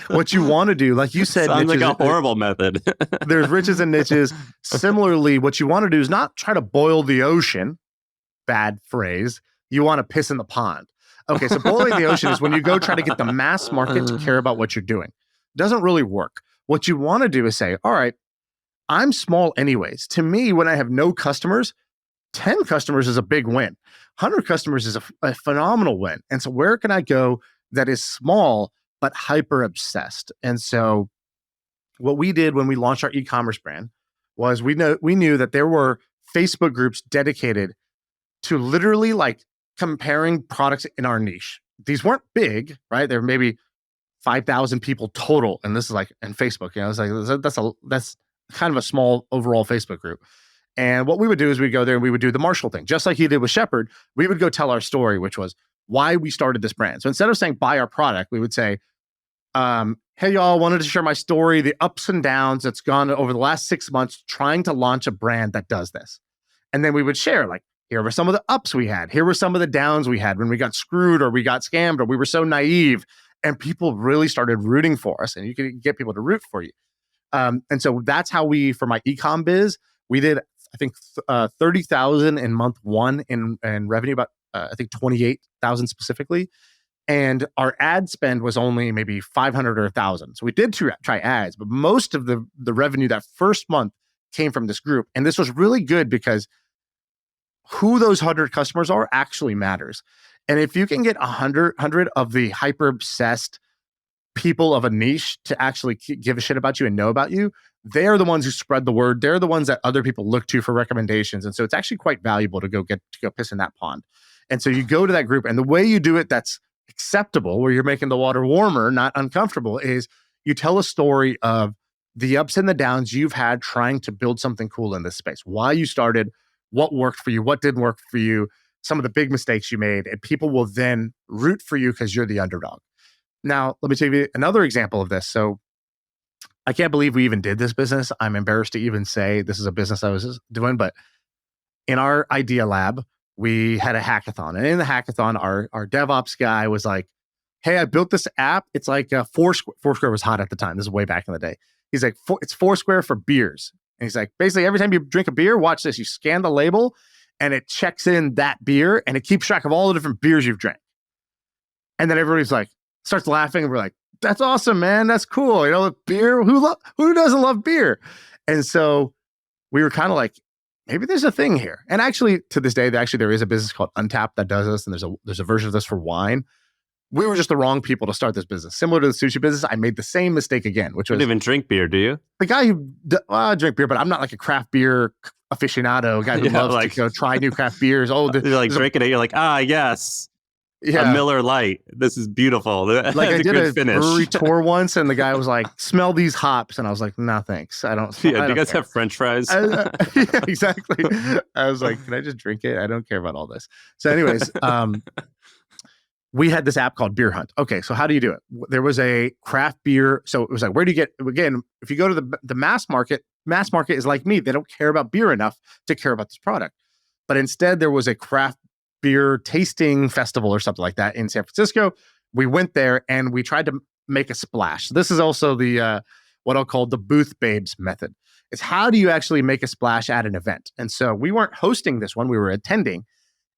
what you want to do, like you said, sounds niches, like a horrible method. There's riches and niches. Similarly, what you want to do is not try to boil the ocean. Bad phrase. You want to piss in the pond. Okay, so boiling the ocean is when you go try to get the mass market to care about what you're doing. It doesn't really work. What you want to do is say, all right, I'm small anyways. To me, when I have no customers, 10 customers is a big win. 100 customers is a phenomenal win. And so where can I go that is small but hyper obsessed? And so what we did when we launched our e-commerce brand was we knew that there were Facebook groups dedicated to literally like comparing products in our niche. These weren't big, right? There were maybe 5,000 people total. And this is like in Facebook, it's like, that's kind of a small overall Facebook group. And what we would do is we'd go there and we would do the Marshall thing. Just like he did with Shepherd, we would go tell our story, which was why we started this brand. So instead of saying buy our product, we would say, hey, y'all, wanted to share my story, the ups and downs that's gone over the last 6 months trying to launch a brand that does this. And then we would share, like, here were some of the ups we had. Here were some of the downs we had when we got screwed or we got scammed or we were so naive. And people really started rooting for us. And you could get people to root for you. And so that's how for my e-com biz, we did, I think, 30,000 in month one in revenue, about I think 28,000 specifically. And our ad spend was only maybe 500 or 1,000. So we did try ads, but most of the revenue that first month came from this group. And this was really good because who those 100 customers are actually matters. And if you can get 100 of the hyper obsessed people of a niche to actually give a shit about you and know about you, they're the ones who spread the word. They're the ones that other people look to for recommendations. And so it's actually quite valuable to go piss in that pond. And so you go to that group, and the way you do it that's acceptable, where you're making the water warmer, not uncomfortable, is you tell a story of the ups and the downs you've had trying to build something cool in this space, why you started, what worked for you, what didn't work for you, some of the big mistakes you made, and people will then root for you because you're the underdog. Now, let me tell you another example of this. So I can't believe we even did this business. I'm embarrassed to even say this is a business I was doing, but in our idea lab, we had a hackathon. And in the hackathon, our DevOps guy was like, hey, I built this app. It's like Foursquare. Foursquare was hot at the time. This is way back in the day. He's like, it's Foursquare for beers. And he's like, basically, every time you drink a beer, watch this. You scan the label, and it checks in that beer, and it keeps track of all the different beers you've drank. And then everybody's like, starts laughing, and we're like, that's awesome, man. That's cool. Beer. Who doesn't love beer? And so we were kind of like, maybe there's a thing here. And actually, to this day, there is a business called Untapped that does this, and there's a version of this for wine. We were just the wrong people to start this business. Similar to the sushi business, I made the same mistake again, which was... You don't even drink beer, do you? The guy who... I drink beer, but I'm not like a craft beer aficionado, a guy who loves to try new craft beers. Oh, you're like drinking it, you're like, yes, a Miller Lite. This is beautiful. Like I did a brewery tour once, and the guy was like, smell these hops. And I was like, no, thanks. I don't... do you guys have French fries? Yeah, exactly. I was like, can I just drink it? I don't care about all this. So anyways... we had this app called Beer Hunt. Okay, so how do you do it? There was a craft beer. So it was like, where do you get, again, if you go to the mass market is like me. They don't care about beer enough to care about this product. But instead, there was a craft beer tasting festival or something like that in San Francisco. We went there and we tried to make a splash. This is also the what I'll call the booth babes method. It's how do you actually make a splash at an event? And so we weren't hosting this one, we were attending.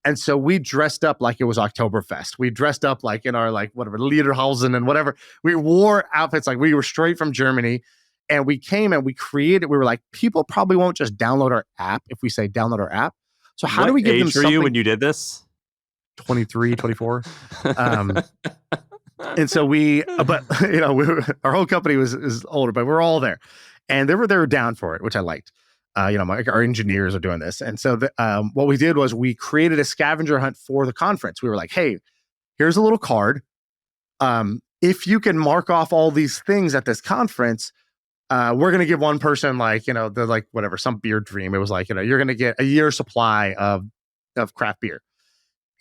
And so we dressed up like it was Oktoberfest. We dressed up like in our whatever Lederhausen and whatever. We wore outfits like we were straight from Germany. And we came and we were like, people probably won't just download our app if we say download our app. So how do we give them something? What age were you when you did this? 23, 24. And so but our whole company is older, but we're all there, and they were down for it, which I liked. Our engineers are doing this, and so what we did was we created a scavenger hunt for the conference. We were like, hey, here's a little card. If you can mark off all these things at this conference, we're going to give one person some beer dream. It was like, you're going to get a year supply of craft beer.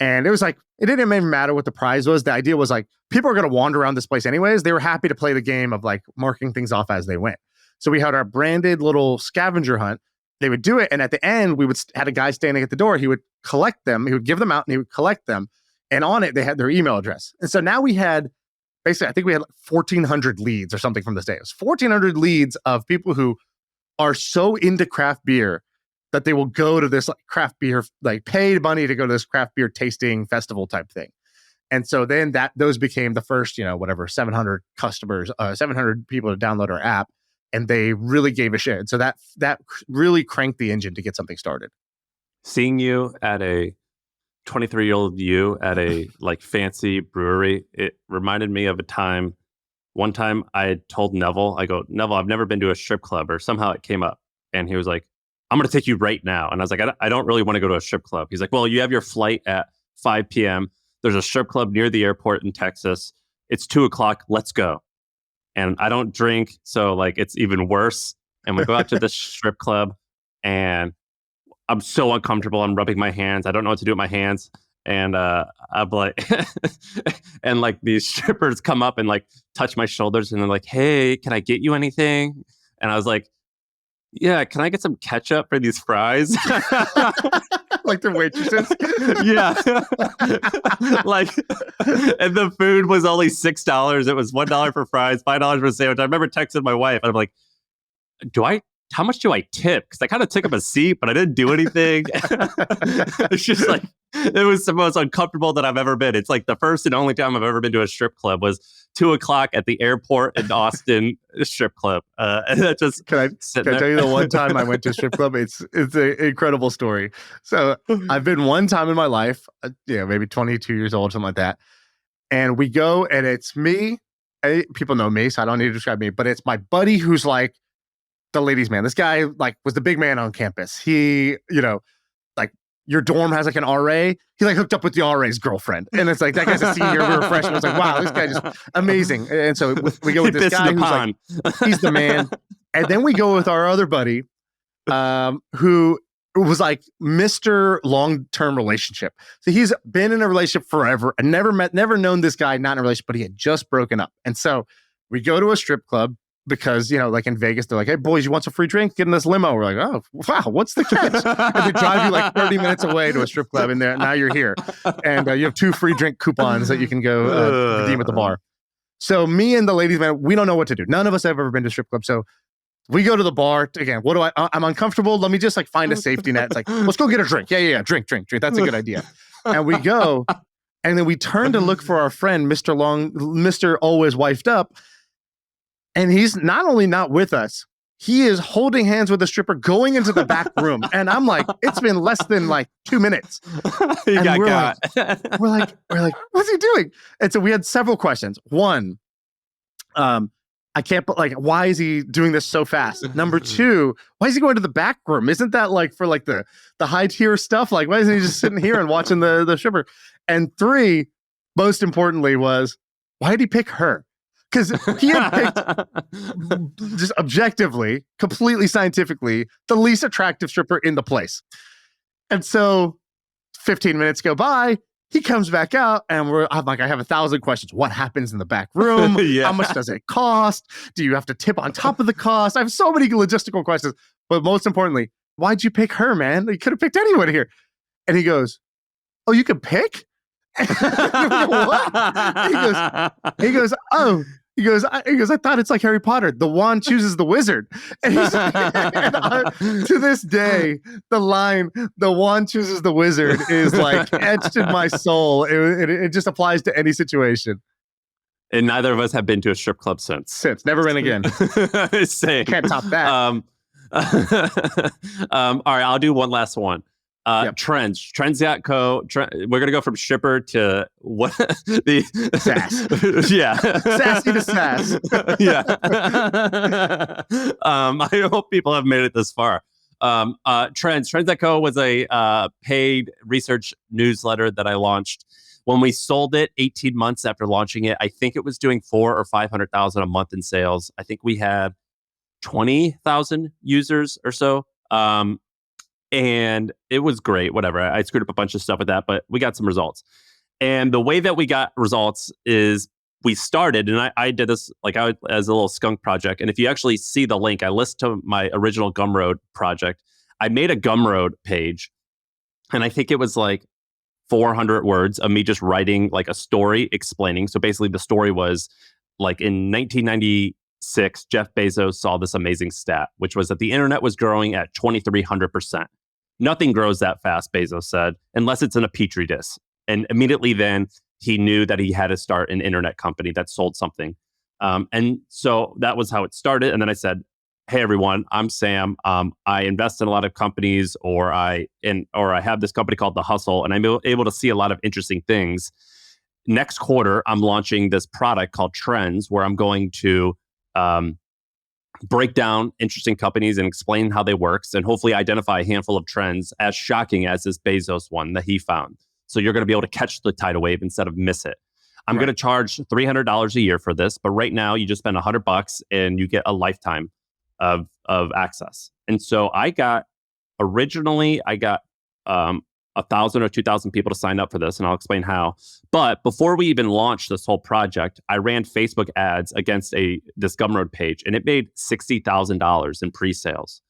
And it was like, it didn't even matter what the prize was. The idea was like, people are going to wander around this place anyways. They were happy to play the game of like marking things off as they went. So we had our branded little scavenger hunt. They would do it. And at the end, we had a guy standing at the door. He would collect them. He would give them out and he would collect them. And on it, they had their email address. And so now we had, basically, I think we had like 1,400 leads or something from this day. It was 1,400 leads of people who are so into craft beer that they will go to this craft beer, pay money to go to this craft beer tasting festival type thing. And so then those became the first, 700 customers, 700 people to download our app, and they really gave a shit. So that really cranked the engine to get something started. Seeing you at a 23-year-old you at a fancy brewery, it reminded me of one time I had told Neville, I go, Neville, I've never been to a strip club, or somehow it came up. And he was like, I'm going to take you right now. And I was like, I don't really want to go to a strip club. He's like, well, you have your flight at 5 p.m. There's a strip club near the airport in Texas. It's 2:00. Let's go. And I don't drink, so it's even worse. And we go out to this strip club, and I'm so uncomfortable. I'm rubbing my hands. I don't know what to do with my hands. And I'm like, and these strippers come up and touch my shoulders, and they're like, hey, can I get you anything? And I was like, yeah, can I get some ketchup for these fries? Like the waitresses? Yeah. And the food was only $6. It was $1 for fries, $5 for a sandwich. I remember texting my wife, and I'm like, how much do I tip? Because I kind of took up a seat, but I didn't do anything. It's just it was the most uncomfortable that I've ever been. It's the first and only time I've ever been to a strip club was 2:00 at the airport in Austin strip club. And that just can I tell you the one time I went to a strip club? It's an incredible story. So I've been one time in my life, maybe 22 years old, something like that. And we go, and it's me. People know me, so I don't need to describe me, but it's my buddy who's the ladies' man. This guy was the big man on campus. He, your dorm has an RA. He hooked up with the RA's girlfriend. And it's that guy's a senior. We were freshmen. I was like, wow, this guy just amazing. And so we go with this guy who's he's the man. And then we go with our other buddy, who was Mr. long-term relationship. So he's been in a relationship forever and never known this guy not in a relationship, but he had just broken up. And so we go to a strip club, because, in Vegas, they're like, hey, boys, you want some free drinks? Get in this limo. We're like, oh, wow, what's the catch? And they drive you 30 minutes away to a strip club, and now you're here. And you have 2 free drink coupons that you can go redeem at the bar. So me and the ladies, man, we don't know what to do. None of us have ever been to a strip club. So we go to the bar. Again, I'm uncomfortable. Let me just find a safety net. It's let's go get a drink. Yeah. Drink. That's a good idea. And we go, and then we turn to look for our friend, Mr. Always Wifed Up. And he's not only not with us, he is holding hands with a stripper going into the back room. And I'm like, it's been less than 2 minutes. And we're like, what's he doing? And so we had several questions. One, I can't, why is he doing this so fast? Number 2, why is he going to the back room? Isn't that for the high tier stuff? Why isn't he just sitting here and watching the stripper? And 3, most importantly, was, why did he pick her? Because he had picked, just objectively, completely scientifically, the least attractive stripper in the place. And so 15 minutes go by, he comes back out, and I'm like, I have 1,000 questions. What happens in the back room? Yeah. How much does it cost? Do you have to tip on top of the cost? I have so many logistical questions. But most importantly, why'd you pick her, man? You could have picked anyone here. And he goes, oh, you can pick? What? He goes, oh. He goes, I thought it's like Harry Potter. The wand chooses the wizard. And to this day, the line, the wand chooses the wizard, is etched in my soul. It just applies to any situation. And neither of us have been to a strip club since. Never been again. Same. Can't top that. All right, I'll do one last one. Trends.co. We're gonna go from shipper to what the SaaS. Yeah, Sassy to SaaS. Yeah. I hope people have made it this far. Trends.co was a paid research newsletter that I launched. When we sold it 18 months after launching it, I think it was doing 400,000 or 500,000 a month in sales. I think we had 20,000 users or so. And it was great, whatever. I screwed up a bunch of stuff with that, but we got some results. And the way that we got results is we started, and I did this as a little skunk project. And if you actually see the link, I list to my original Gumroad project. I made a Gumroad page, and I think it was like 400 words of me just writing like a story explaining. So basically the story was like in 1996, Jeff Bezos saw this amazing stat, which was that the internet was growing at 2,300%. Nothing grows that fast, Bezos said, unless it's in a petri dish. And immediately then he knew that he had to start an internet company that sold something. And so that was how it started. And then I said, hey, everyone, I'm Sam. I invest in a lot of companies, or I have this company called The Hustle, and I'm able to see a lot of interesting things. Next quarter, I'm launching this product called Trends, where I'm going to break down interesting companies and explain how they work, and hopefully identify a handful of trends as shocking as this Bezos one that he found. So you're going to be able to catch the tidal wave instead of miss it. I'm going to charge $300 a year for this, but right now you just spend $100 and you get a lifetime of access. And so I got 1,000 or 2,000 people to sign up for this, and I'll explain how. But before we even launched this whole project, I ran Facebook ads against this Gumroad page, and it made $60,000 in pre-sales.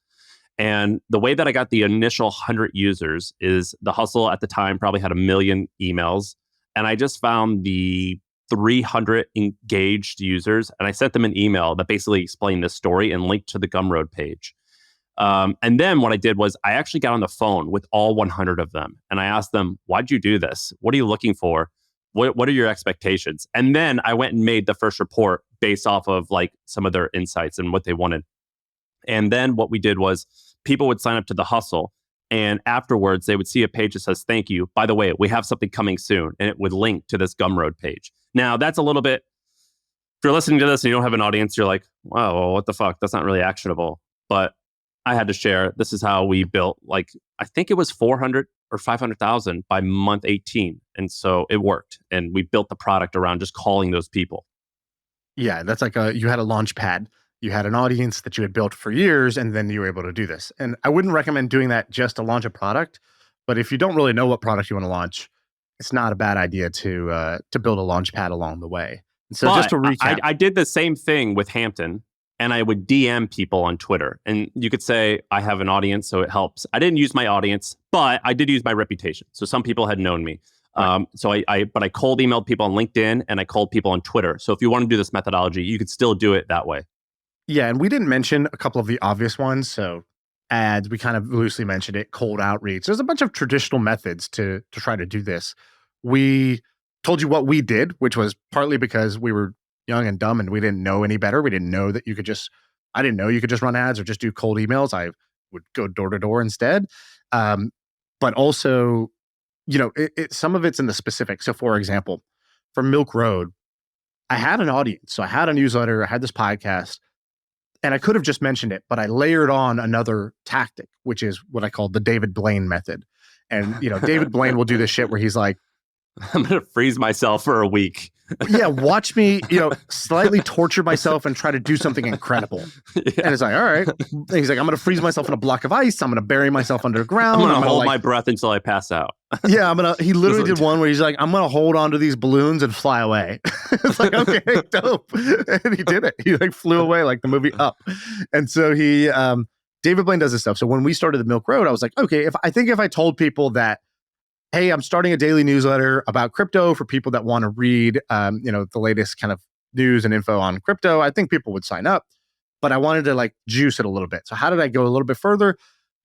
And the way that I got the initial 100 users is The Hustle at the time probably had 1 million emails, and I just found the 300 engaged users, and I sent them an email that basically explained this story and linked to the Gumroad page. And then what I did was I actually got on the phone with all 100 of them, and I asked them, why'd you do this? What are you looking for? What are your expectations? And then I went and made the first report based off of like some of their insights and what they wanted. And then what we did was people would sign up to The Hustle, and afterwards they would see a page that says, thank you. By the way, we have something coming soon. And it would link to this Gumroad page. Now, that's a little bit, if you're listening to this and you don't have an audience, you're like, wow, well, what the fuck? That's not really actionable. But I had to share, this is how we built, like, I think it was 400 or 500,000 by month 18. And so it worked. And we built the product around just calling those people. Yeah, that's like you had a Launchpad. You had an audience that you had built for years, and then you were able to do this. And I wouldn't recommend doing that just to launch a product. But if you don't really know what product you want to launch, it's not a bad idea to build a Launchpad along the way. And so just to recap. I did the same thing with Hampton, and I would DM people on Twitter. And you could say, I have an audience, so it helps. I didn't use my audience, but I did use my reputation. So some people had known me. Right. So I cold emailed people on LinkedIn, and I called people on Twitter. So if you want to do this methodology, you could still do it that way. Yeah, and we didn't mention a couple of the obvious ones. So ads, we kind of loosely mentioned it, cold outreach. There's a bunch of traditional methods to try to do this. We told you what we did, which was partly because we were young and dumb and we didn't know any better. We didn't know that I didn't know you could just run ads or just do cold emails. I would go door to door instead. But also, some of it's in the specifics. So for example, for Milk Road, I had an audience. So I had a newsletter, I had this podcast, and I could have just mentioned it, but I layered on another tactic, which is what I call the David Blaine method. And, David Blaine will do this shit where he's like, I'm going to freeze myself for a week. Yeah, watch me, slightly torture myself and try to do something incredible. Yeah. And it's like, all right. And he's like, I'm going to freeze myself in a block of ice. I'm going to bury myself underground. I'm going to hold my breath until I pass out. Yeah, he literally did one where he's like, I'm going to hold onto these balloons and fly away. It's like, okay, dope. And he did it. He flew away like the movie Up. And so David Blaine does this stuff. So when we started the Milk Road, I was like, okay, if I told people that, hey, I'm starting a daily newsletter about crypto for people that want to read, the latest kind of news and info on crypto, I think people would sign up. But I wanted to juice it a little bit. So how did I go a little bit further?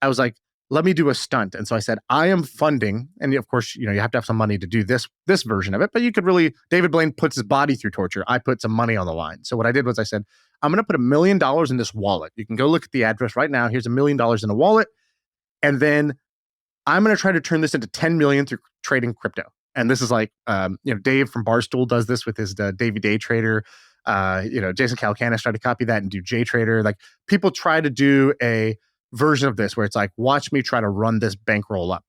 I was like, let me do a stunt. And so I said, I am funding, and of course, you have to have some money to do this version of it. But you could really, David Blaine puts his body through torture. I put some money on the line. So what I did was I said, I'm going to put $1 million in this wallet. You can go look at the address right now. Here's $1 million in a wallet, and then I'm going to try to turn this into 10 million through trading crypto. And this is like, Dave from Barstool does this with his Davey Day Trader. Jason Calacanis tried to copy that and do J Trader. Like, people try to do a version of this where it's like, watch me try to run this bankroll up.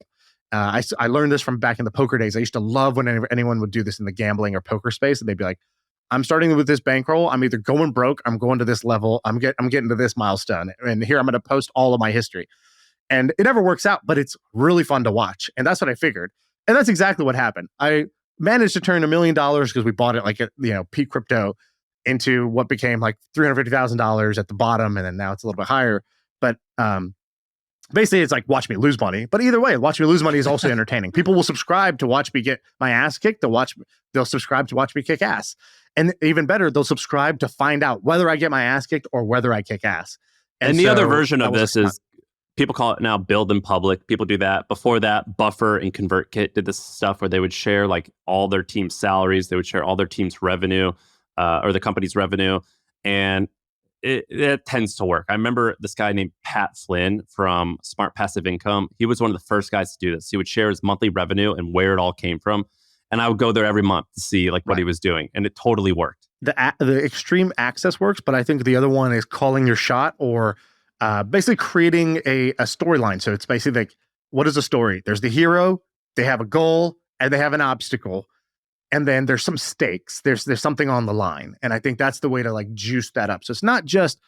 I learned this from back in the poker days. I used to love when anyone would do this in the gambling or poker space, and they'd be like, I'm starting with this bankroll. I'm either going broke, I'm going to this level, I'm getting to this milestone, and here I'm going to post all of my history. And it never works out, but it's really fun to watch. And that's what I figured. And that's exactly what happened. I managed to turn $1 million because we bought it like at peak crypto into what became like $350,000 at the bottom, and then now it's a little bit higher. But basically, it's like watch me lose money. But either way, watch me lose money is also entertaining. People will subscribe to watch me get my ass kicked. They'll subscribe to watch me kick ass. And even better, they'll subscribe to find out whether I get my ass kicked or whether I kick ass. And the other version of this is, people call it now build in public. People do that. Before that, Buffer and ConvertKit did this stuff where they would share like all their team's salaries. They would share all their team's revenue or the company's revenue. And it tends to work. I remember this guy named Pat Flynn from Smart Passive Income. He was one of the first guys to do this. He would share his monthly revenue and where it all came from. And I would go there every month to see like what he was doing. And it totally worked. The extreme access works, but I think the other one is calling your shot, or basically creating a storyline. So it's basically like, what is a story? There's the hero, they have a goal, and they have an obstacle. And then there's some stakes. There's something on the line. And I think that's the way to like juice that up. So it's not just,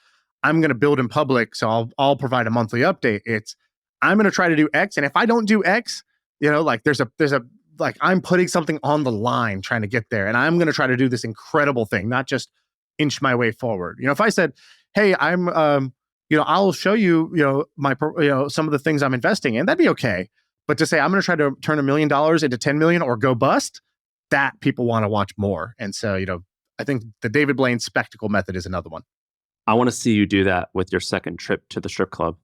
I'm going to build in public, so I'll provide a monthly update. It's, I'm going to try to do X. And if I don't do X, like there's a like, I'm putting something on the line trying to get there. And I'm going to try to do this incredible thing, not just inch my way forward. If I said, hey, I'm, I'll show you, my, some of the things I'm investing in, that'd be okay. But to say, I'm going to try to turn $1 million into 10 million or go bust, that people want to watch more. And so, I think the David Blaine spectacle method is another one. I want to see you do that with your second trip to the strip club.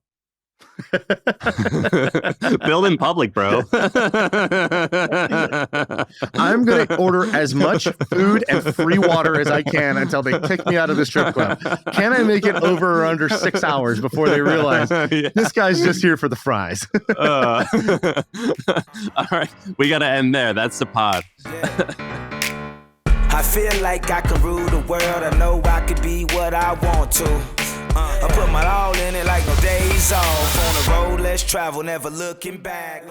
Build in public, bro. I'm going to order as much food and free water as I can until they kick me out of the strip club. Can I make it over or under 6 hours before they realize this guy's just here for the fries? All right, we got to end there. That's the pod. I feel like I can rule the world. I know I could be what I want to. I put my all in it like no days off. On the road, let's travel, never looking back.